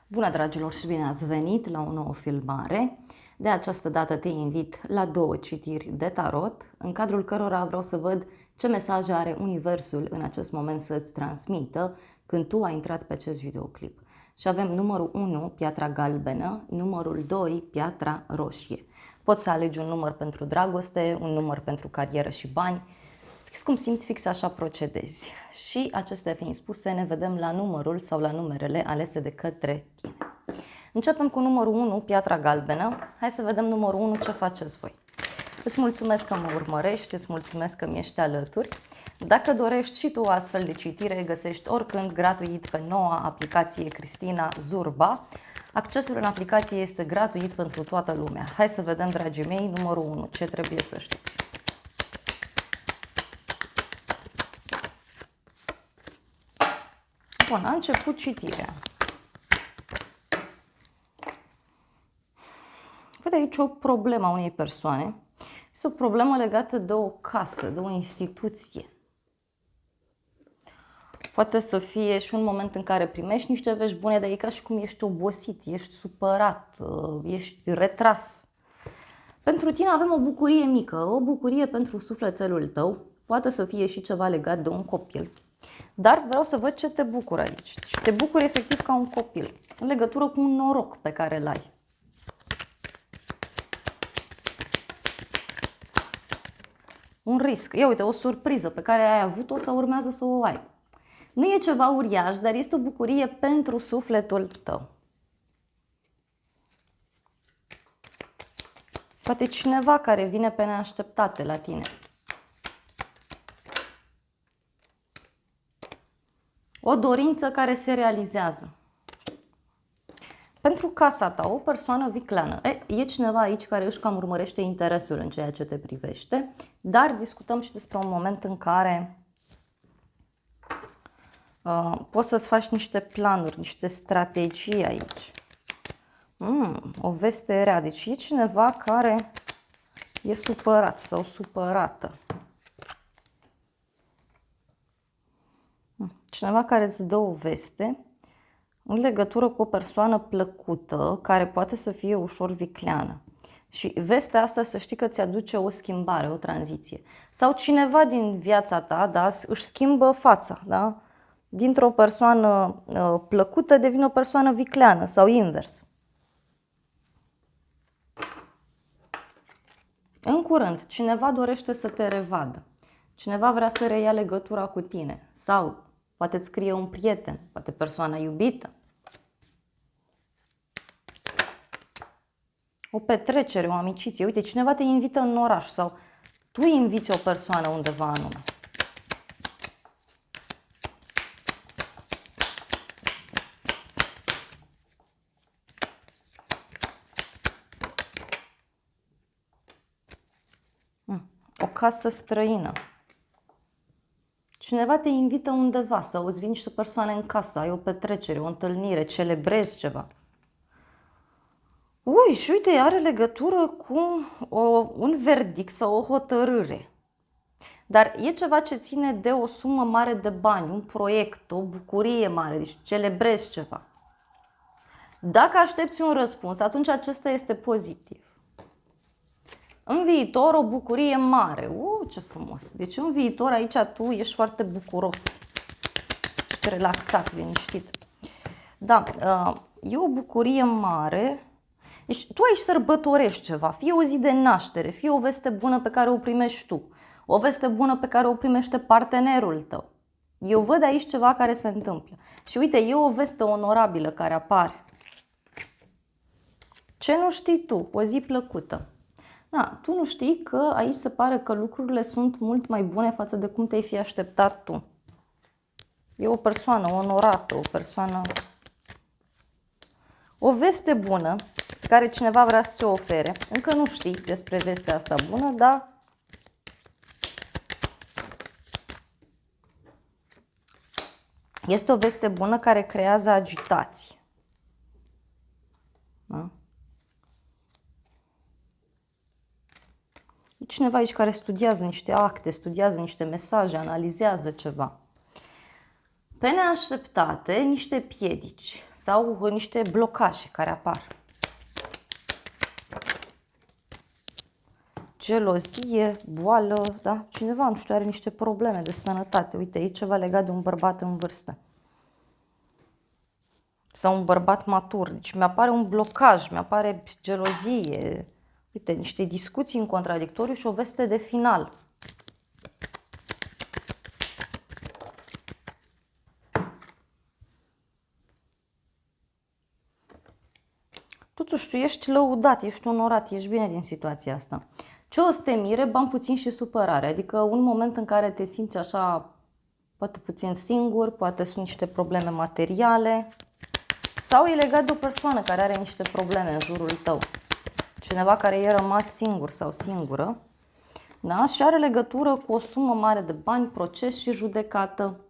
Bună, dragilor, și bine ați venit la o nouă filmare. De această dată te invit la 2 citiri de tarot, în cadrul cărora vreau să văd ce mesaje are Universul în acest moment să-ți transmită când tu ai intrat pe acest videoclip. Și avem numărul 1, piatra galbenă, numărul 2, piatra roșie. Poți să alegi un număr pentru dragoste, un număr pentru carieră și bani. Fix cum simți, fix așa procedezi. Și acestea fiind spuse, ne vedem la numărul sau la numerele alese de către tine. Începem cu numărul 1, piatra galbenă. Hai să vedem numărul 1 ce faceți voi. Îți mulțumesc că mă urmărești, îți mulțumesc că mi ești alături. Dacă dorești și tu o astfel de citire, găsești oricând gratuit pe noua aplicație Cristina Zurba. Accesul în aplicație este gratuit pentru toată lumea. Hai să vedem, dragii mei, numărul 1, ce trebuie să știți. Bun, a început citirea. Văd aici o problemă a unei persoane. Este o problemă legată de o casă, de o instituție. Poate să fie și un moment în care primești niște vești bune, dar e ca și cum ești obosit, ești supărat, ești retras. Pentru tine avem o bucurie mică, o bucurie pentru sufletelul tău. Poate să fie și ceva legat de un copil. Dar vreau să văd ce te bucură aici. Și te bucuri efectiv ca un copil, în legătură cu un noroc pe care îl ai. Un risc. Ia uite, o surpriză pe care ai avut-o sau urmează să o ai. Nu e ceva uriaș, dar este o bucurie pentru sufletul tău. Poate cineva care vine pe neașteptate la tine. O dorință care se realizează. Pentru casa ta, o persoană vicleană. E cineva aici care își cam urmărește interesul în ceea ce te privește, dar discutăm și despre un moment în care poți să-ți faci niște planuri, niște strategii aici. O veste rea. Deci e cineva care e supărat sau supărată. Cineva care îți dă o veste în legătură cu o persoană plăcută, care poate să fie ușor vicleană. Și vestea asta, să știi că ți aduce o schimbare, o tranziție. Sau cineva din viața ta, da, își schimbă fața, da? Dintr-o persoană plăcută devine o persoană vicleană sau invers. În curând, cineva dorește să te revadă. Cineva vrea să reia legătura cu tine. Sau poate îți scrie un prieten, poate persoana iubită. O petrecere, o amiciție. Uite, cineva te invită în oraș sau tu inviți o persoană undeva anume. O casă străină. Cineva te invită undeva sau îți vin niște persoane în casă, ai o petrecere, o întâlnire, celebrezi ceva. Ui, și uite, are legătură cu un verdict sau o hotărâre. Dar e ceva ce ține de o sumă mare de bani, un proiect, o bucurie mare, deci celebrezi ceva. Dacă aștepți un răspuns, atunci acesta este pozitiv. În viitor, o bucurie mare. Ce frumos! Deci în viitor aici tu ești foarte bucuros. Ești relaxat, liniștit. Da, e o bucurie mare. Deci tu aici sărbătorești ceva. Fie o zi de naștere, fie o veste bună pe care o primești tu. O veste bună pe care o primește partenerul tău. Eu văd aici ceva care se întâmplă. Și uite, e o veste onorabilă care apare. Ce nu știi tu? O zi plăcută. Da, tu nu știi că aici se pare că lucrurile sunt mult mai bune față de cum te-ai fi așteptat tu. E o persoană onorată, o persoană... O veste bună pe care cineva vrea să ți-o ofere. Încă nu știi despre vestea asta bună, dar... Este o veste bună care creează agitație. Da? E cineva aici care studiază niște acte, studiază niște mesaje, analizează ceva. Pe neașteptate, niște piedici sau niște blocaje care apar. Gelozie, boală, da? Cineva, nu știu, are niște probleme de sănătate. Uite, e ceva legat de un bărbat în vârstă. Sau un bărbat matur. Deci mi-apare un blocaj, mi-apare gelozie. Uite, niște discuții în contradictoriu și o veste de final. Totuși, tu ești lăudat, ești onorat, ești bine din situația asta. Ce o să te mire, bani puțin și supărare. Adică un moment în care te simți așa, poate puțin singur, poate sunt niște probleme materiale. Sau e legat de o persoană care are niște probleme în jurul tău. Cineva care e rămas singur sau singură. Da? Și are legătură cu o sumă mare de bani, proces și judecată.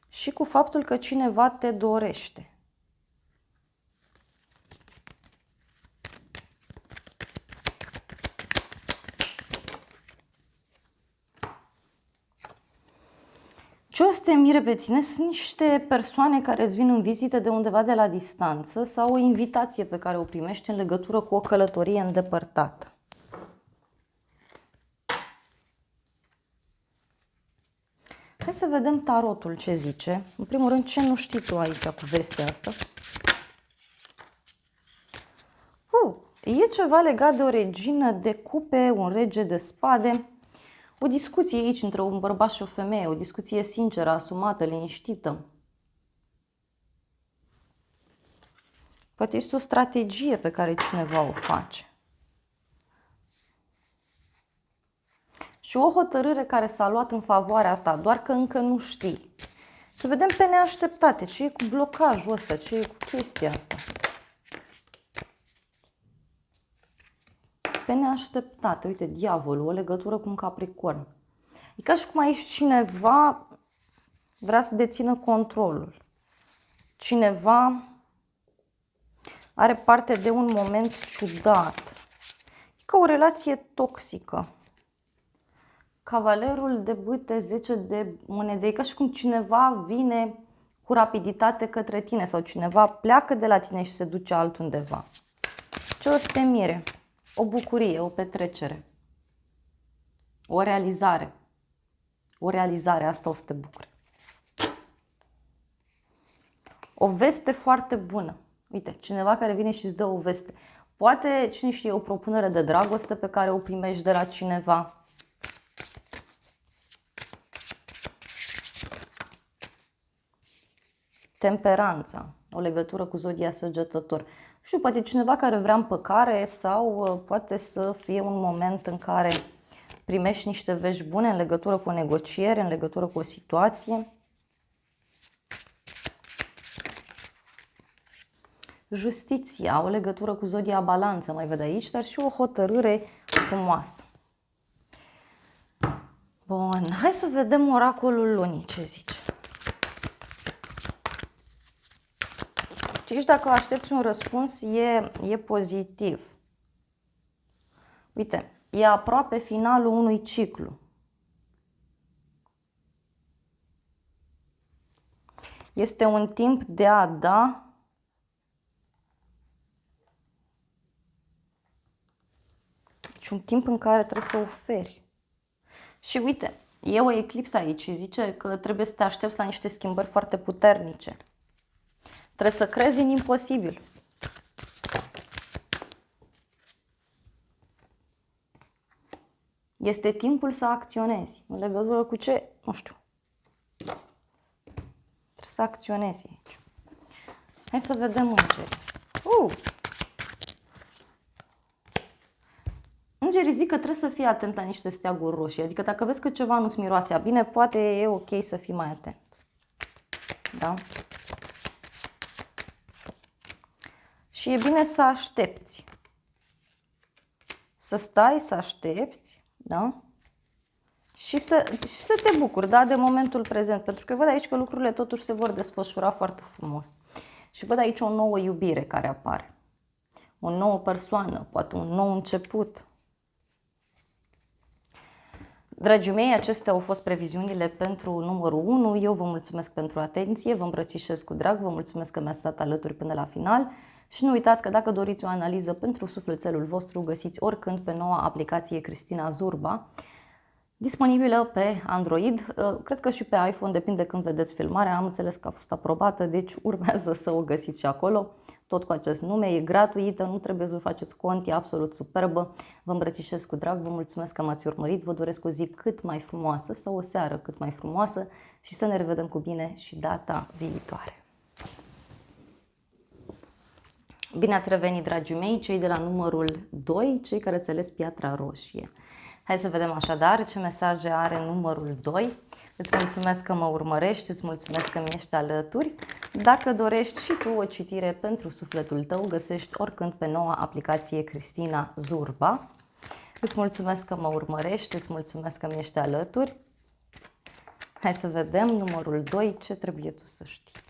Și cu faptul că cineva te dorește. Ce o să te mire pe tine sunt niște persoane care îți vin în vizită de undeva de la distanță sau o invitație pe care o primești în legătură cu o călătorie îndepărtată. Hai să vedem tarotul ce zice. În primul rând, ce nu știi tu aici cu vestea asta? E ceva legat de o regină de cupe, un rege de spade. O discuție aici între un bărbat și o femeie, o discuție sinceră, asumată, liniștită. Poate este o strategie pe care cineva o face. Și o hotărâre care s-a luat în favoarea ta, doar că încă nu știi. Să vedem pe neașteptate, ce e cu blocajul ăsta, ce e cu chestia asta. Pe neașteptate, uite, diavolul, o legătură cu un capricorn. E ca și cum aici cineva vrea să dețină controlul. Cineva are parte de un moment ciudat. E ca o relație toxică. Cavalerul de bâte, 10 de monede. E ca și cum cineva vine cu rapiditate către tine sau cineva pleacă de la tine și se duce altundeva. Ce o să te mire? O bucurie, o petrecere, o realizare. O realizare, asta o să te bucure. O veste foarte bună. Uite, cineva care vine și îți dă o veste. Poate, cine știe, o propunere de dragoste pe care o primești de la cineva. Temperanța, o legătură cu zodia Săgetător. Și poate cineva care vrea împăcare sau poate să fie un moment în care primești niște vești bune în legătură cu o negociere, în legătură cu o situație. Justiția, o legătură cu zodia Balanță, mai văd aici, dar și o hotărâre frumoasă. Bun, hai să vedem oracolul lunii, ce zice. Și dacă aștepți un răspuns, e pozitiv. Uite, e aproape finalul unui ciclu. Este un timp de a da și un timp în care trebuie să oferi. Și uite, e o eclipsă aici și zice că trebuie să te aștepți la niște schimbări foarte puternice. Trebuie să crezi în imposibil. Este timpul să acționezi. În legătură cu ce? Nu știu. Trebuie să acționezi aici. Hai să vedem îngerii. Îngerii zic că trebuie să fii atent la niște steaguri roșii. Adică dacă vezi că ceva nu-ți miroase bine, poate e ok să fii mai atent. Da? Și e bine să aștepți. Să stai, să aștepți, da? Și să te bucuri, da, de momentul prezent. Pentru că văd aici că lucrurile totuși se vor desfășura foarte frumos. Și văd aici o nouă iubire care apare. O nouă persoană, poate un nou început. Dragii mei, acestea au fost previziunile pentru numărul 1. Eu vă mulțumesc pentru atenție, vă îmbrățișez cu drag, vă mulțumesc că mi-ați stat alături până la final și nu uitați că dacă doriți o analiză pentru sufletelul vostru, găsiți oricând pe noua aplicație Cristina Zurba, disponibilă pe Android, cred că și pe iPhone, depinde când vedeți filmarea, am înțeles că a fost aprobată, deci urmează să o găsiți și acolo, tot cu acest nume, e gratuită, nu trebuie să vă faceți cont, e absolut superbă, vă îmbrățișez cu drag, vă mulțumesc că m-ați urmărit, vă doresc o zi cât mai frumoasă sau o seară cât mai frumoasă și să ne revedem cu bine și data viitoare. Bine ați revenit, dragii mei, cei de la numărul 2, cei care ați ales piatra roșie. Hai să vedem așadar ce mesaje are numărul 2. Îți mulțumesc că mă urmărești, îți mulțumesc că mi ești alături. Dacă dorești și tu o citire pentru sufletul tău, găsești oricând pe noua aplicație Cristina Zurba. Îți mulțumesc că mă urmărești, îți mulțumesc că mi ești alături. Hai să vedem numărul 2, ce trebuie tu să știi.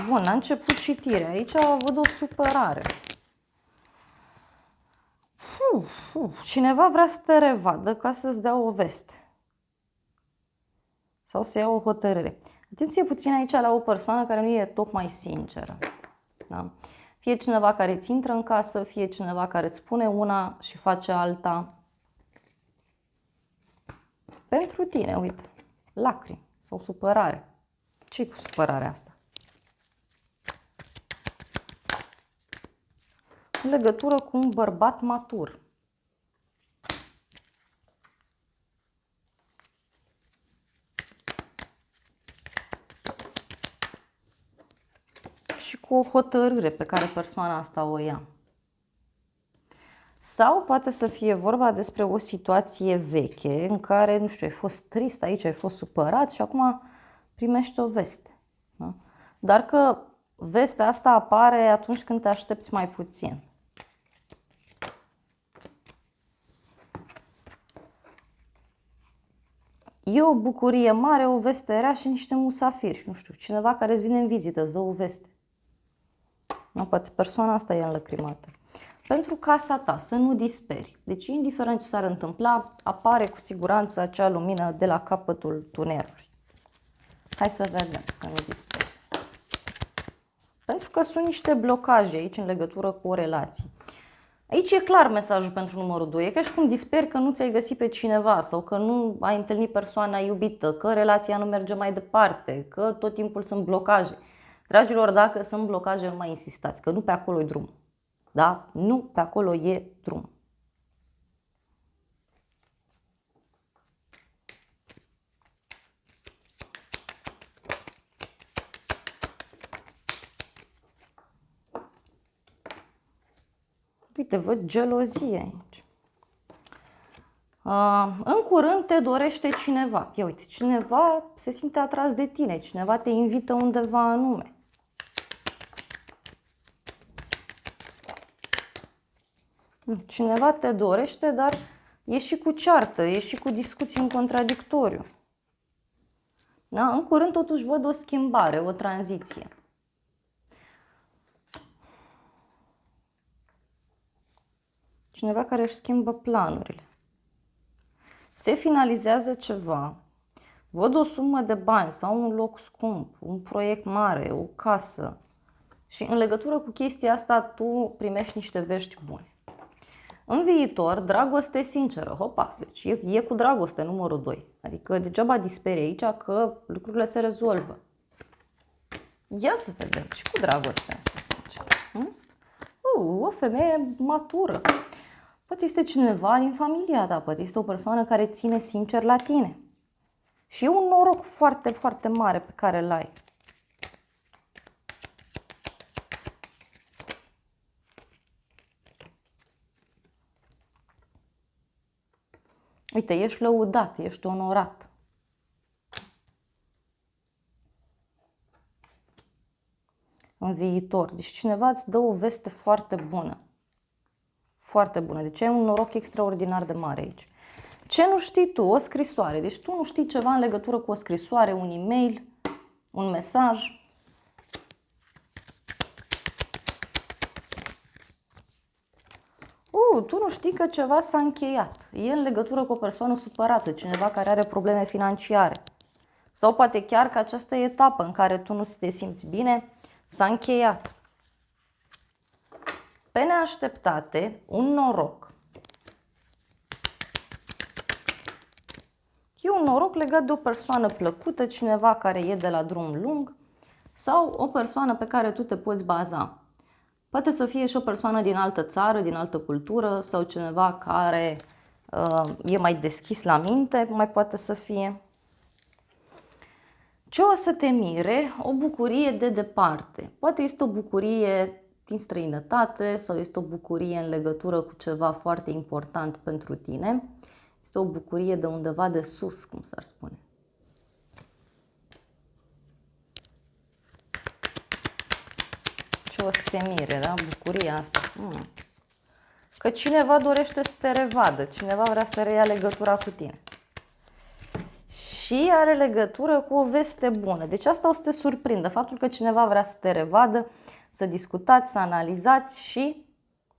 Bun, a început citirea. Aici văd o supărare. Cineva vrea să te revadă ca să-ți dea o veste. Sau să ia o hotărâre. Atenție puțin aici la o persoană care nu e tocmai sinceră. Da? Fie cineva care îți intră în casă, fie cineva care îți spune una și face alta. Pentru tine, uite, lacrimi sau supărare. Ce-i cu supărarea asta? În legătură cu un bărbat matur. Și cu o hotărâre pe care persoana asta o ia. Sau poate să fie vorba despre o situație veche în care, nu știu, ai fost trist aici, ai fost supărat și acum primești o veste. Da? Dar că vestea asta apare atunci când te aștepți mai puțin. E o bucurie mare, o veste rea și niște musafiri. Nu știu, cineva care îți vine în vizită, îți dă o veste. Nu, poate persoana asta e înlăcrimată. Pentru casa ta, să nu disperi. Deci, indiferent ce s-ar întâmpla, apare cu siguranță acea lumină de la capătul tunelului. Hai să vedem, să nu disperi. Pentru că sunt niște blocaje aici în legătură cu o relație. Aici e clar mesajul pentru numărul 2. E ca și cum disperi că nu ți-ai găsit pe cineva sau că nu ai întâlnit persoana iubită, că relația nu merge mai departe, că tot timpul sunt blocaje. Dragilor, dacă sunt blocaje, nu mai insistați, că nu pe acolo e drum. Da? Nu pe acolo e drum. Uite, văd gelozie aici. În curând te dorește cineva. Ia uite, cineva se simte atras de tine, cineva te invită undeva anume. Cineva te dorește, dar e și cu ceartă, e și cu discuții în contradictoriu. Da? În curând totuși văd o schimbare, o tranziție. Cineva care își schimbă planurile. Se finalizează ceva. Văd o sumă de bani sau un loc scump, un proiect mare, o casă. Și în legătură cu chestia asta tu primești niște vești bune. În viitor, dragoste sinceră. Hopa, deci e cu dragoste numărul 2. Adică degeaba disperi aici că lucrurile se rezolvă. Ia să vedem și cu dragostea asta sinceră. O femeie matură. Poate este cineva din familia ta, poate este o persoană care ține sincer la tine. Și e un noroc foarte, foarte mare pe care îl ai. Uite, ești lăudat, ești onorat. În viitor. Deci cineva îți dă o veste foarte bună. Foarte bună. Deci ai un noroc extraordinar de mare aici. Ce nu știi tu? O scrisoare. Deci tu nu știi ceva în legătură cu o scrisoare, un e-mail, un mesaj. tu nu știi că ceva s-a încheiat. E în legătură cu o persoană supărată, cineva care are probleme financiare. Sau poate chiar că această etapă în care tu nu te simți bine s-a încheiat. Pe neașteptate, un noroc. E un noroc legat de o persoană plăcută, cineva care e de la drum lung sau o persoană pe care tu te poți baza. Poate să fie și o persoană din altă țară, din altă cultură sau cineva care e mai deschis la minte, mai poate să fie. Ce o să te mire? O bucurie de departe. Poate este o bucurie din străinătate sau este o bucurie în legătură cu ceva foarte important pentru tine. Este o bucurie de undeva de sus, cum s-ar spune. Ce o să te mire, da? Bucuria asta. Că cineva dorește să te revadă, cineva vrea să reia legătura cu tine. Și are legătură cu o veste bună. Deci asta o să te surprindă, faptul că cineva vrea să te revadă, să discutați, să analizați și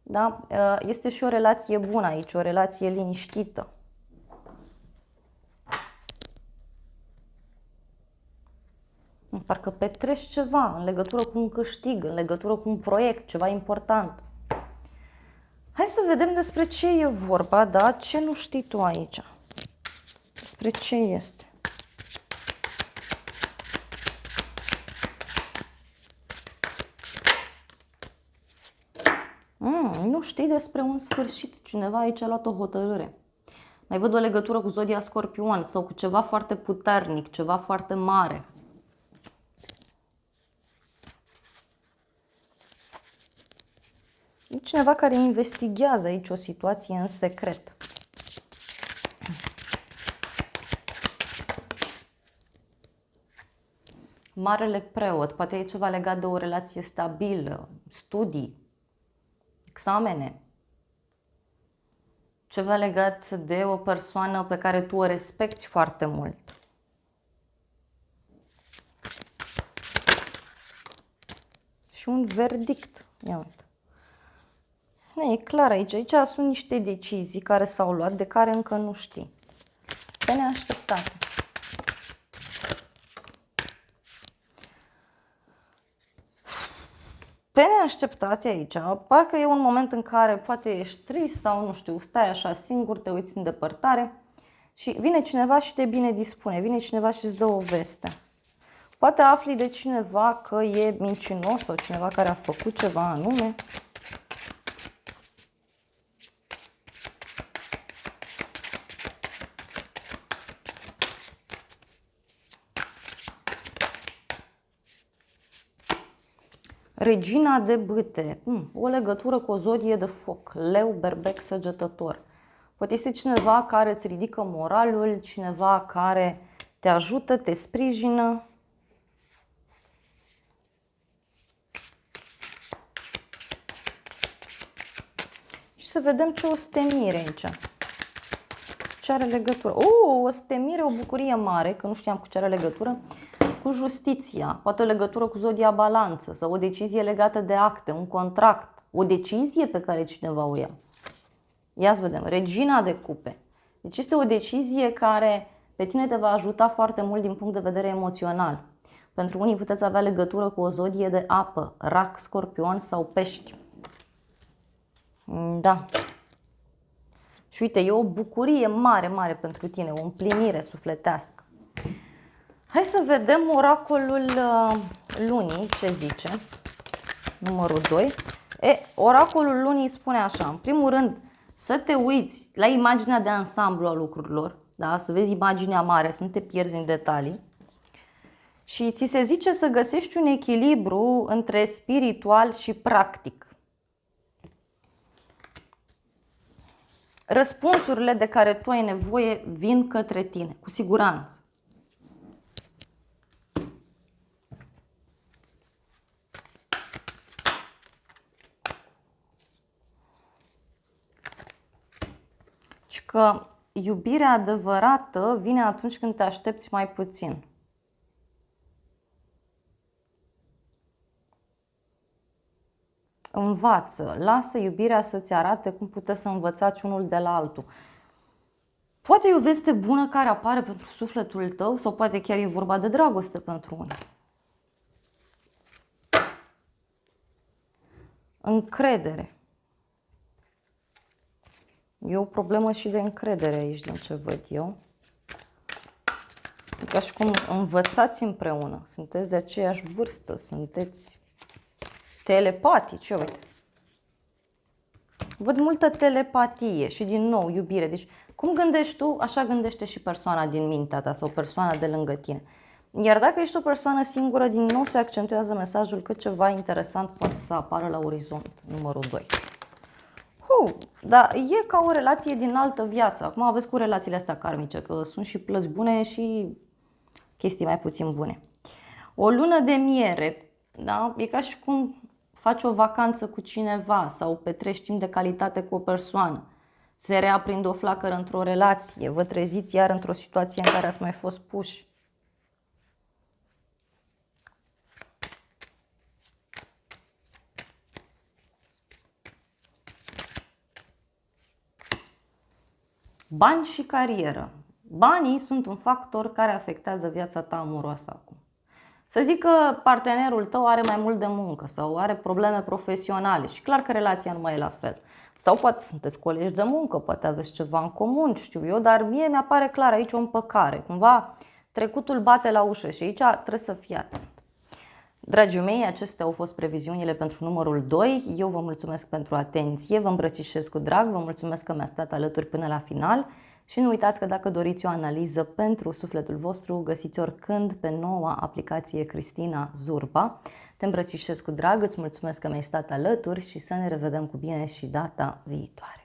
da, este și o relație bună aici, o relație liniștită. Parcă petreci ceva în legătură cu un câștig, în legătură cu un proiect, ceva important. Hai să vedem despre ce e vorba, da? Ce nu știi tu aici? Despre ce este? Nu știi despre un sfârșit. Cineva aici a luat o hotărâre. Mai văd o legătură cu zodia Scorpion sau cu ceva foarte puternic, ceva foarte mare. E cineva care investigează aici o situație în secret. Marele preot, poate e ceva legat de o relație stabilă, studii, examene. Ceva legat de o persoană pe care tu o respecti foarte mult. Și un verdict. Ia uite. E clar aici. Aici sunt niște decizii care s-au luat, de care încă nu știi. Pe neașteptate. Pe neașteptate aici, parcă e un moment în care poate ești trist sau nu știu, stai așa singur, te uiți în depărtare și vine cineva și te bine dispune, vine cineva și îți dă o veste. Poate afli de cineva că e mincinos sau cineva care a făcut ceva anume. Regina de bâte, o legătură cu o zodie de foc, leu, berbec, săgetător. Poate este cineva care îți ridică moralul, cineva care te ajută, te sprijină. Și să vedem ce o să te mire aici. Ce are legătură? O să te mire o bucurie mare, că nu știam cu ce are legătură, cu justiția, poate o legătură cu zodia balanță sau o decizie legată de acte, un contract, o decizie pe care cineva o ia. Ia să vedem, regina de cupe. Deci este o decizie care pe tine te va ajuta foarte mult din punct de vedere emoțional. Pentru unii puteți avea legătură cu o zodie de apă, rac, scorpion sau pești. Da. Și uite, e o bucurie mare, mare pentru tine, o împlinire sufletească. Hai să vedem oracolul lunii, ce zice, numărul 2. Oracolul lunii spune așa, în primul rând, să te uiți la imaginea de ansamblu a lucrurilor, da? Să vezi imaginea mare, să nu te pierzi în detalii. Și ți se zice să găsești un echilibru între spiritual și practic. Răspunsurile de care tu ai nevoie vin către tine, cu siguranță. Că iubirea adevărată vine atunci când te aștepți mai puțin. învață, lasă iubirea să-ți arate cum puteți să învățați unul de la altul. Poate e o veste bună care apare pentru sufletul tău sau poate chiar e vorba de dragoste pentru unii. Încredere. E o problemă și de încredere aici, din ce văd eu. E ca și cum învățați împreună, sunteți de aceeași vârstă, sunteți telepatici, uite. Văd multă telepatie și din nou iubire. Deci cum gândești tu, așa gândește și persoana din mintea ta sau persoana de lângă tine. Iar dacă ești o persoană singură, din nou se accentuează mesajul că ceva interesant poate să apară la orizont, numărul 2. Dar e ca o relație din altă viață. Acum aveți cu relațiile astea karmice, că sunt și plăți bune și chestii mai puțin bune. O lună de miere, da? E ca și cum faci o vacanță cu cineva sau petrești timp de calitate cu o persoană. Se reaprinde o flacără într-o relație, vă treziți iar într-o situație în care ați mai fost puși. Bani și carieră. Banii sunt un factor care afectează viața ta amoroasă acum. Să zic că partenerul tău are mai mult de muncă sau are probleme profesionale și clar că relația nu mai e la fel. Sau poate sunteți colegi de muncă, poate aveți ceva în comun, știu eu, dar mie mi-apare clar aici o împăcare. Cumva trecutul bate la ușă și aici trebuie să fii atent. Dragii mei, acestea au fost previziunile pentru numărul 2. Eu vă mulțumesc pentru atenție, vă îmbrățișez cu drag, vă mulțumesc că mi-ați stat alături până la final și nu uitați că dacă doriți o analiză pentru sufletul vostru, găsiți oricând pe noua aplicație Cristina Zurba. Te îmbrățișez cu drag, îți mulțumesc că mi-ai stat alături și să ne revedem cu bine și data viitoare.